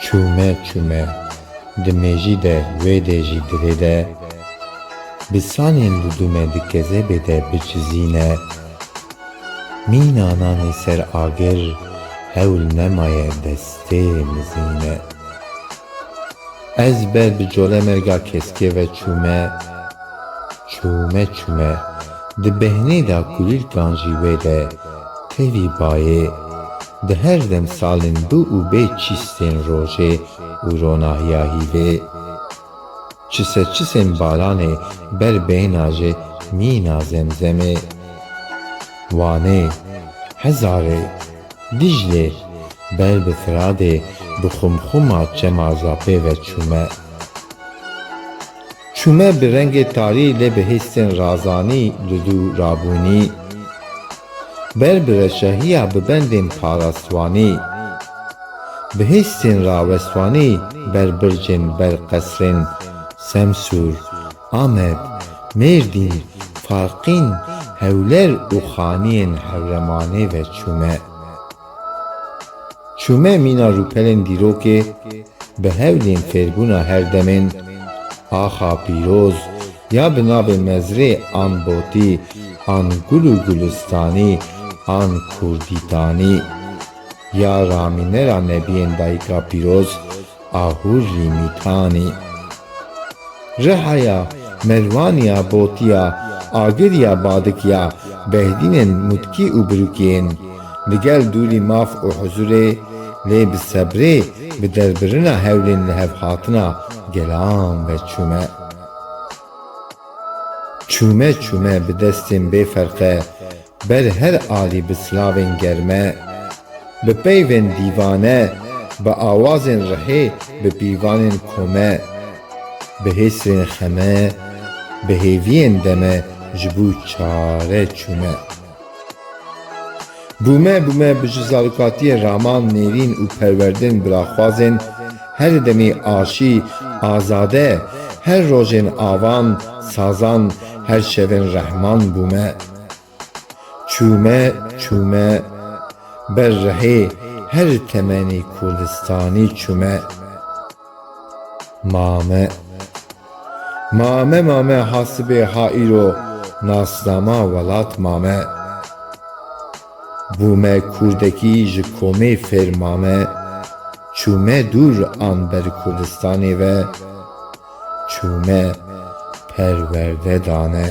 Çûme çûme di mêjî de wê de jî dilê de, bi sanên dudûme di kezebê de biçizîne. Mînananê ser agir hewl nemaye destê mizîne. Ez ber bi colemerga keskê ve çûme, çûme çûme di behnê da kulîlkan jî wê de tevî bayê, di her demsalên du û bê çîstên rojê û ronahiya hîvê. Çisên baranê ber bêhna jê mîna zemzemê. Wanê, Hezarê, Diclê ber bi Firadê bi xumxuma çema zapê ve çûme. Çûme bi rengê tarî lê bi hîstên razanî dudû rabûnî. Ber bi reşehiya bi bendên parastwanî. Bi hîstên rawestwanî ber bircên ber qesrên Semsûr, Amed, Mêrdîn, Farqîn, hewler û xaniyên hewremanê ve çûme. Çûme mîna rûpelên dîrokê bi hewlên fêrbûna her demên axa pîroz ya bi navê mezrê an botî, an gul û gulistanî, an kurdîtanî ya ramînera nebiyên dayîka pîroz a hûrrî mîtanî. Rihaya, Mervaniya, Botiya, Agiriya, Badikiya, Behdînên mutkî û birûkiyên li gel dûrî maf û huzurê lê bi sebrê bi derbirina hewlên li hev hatina gelan ve çûme. Çûme çûme bi destên bêferqe ber her alî bi silavên germe, bi peyvên dîvane, bi awazên rihê, bi pîvanên kome, bi hêsrên xeme, bi hêviyên deme ji bo çare çûme. Bûme bûme bi ji zarokatiyê raman, nêrîn û perwerdên biraxwazên her demê aşî, azade, her rojên avan, sazan, her şevên rehman bûme. Çûme çûme ber rihê her temenî Kurdistanî çûme. Mame mame mame hasibê haîro nasnama welat mame. Bûme Kurdekî ji komê fêrmame, çûme dûr an ber Kurdistanê ve çûme perwerde dane.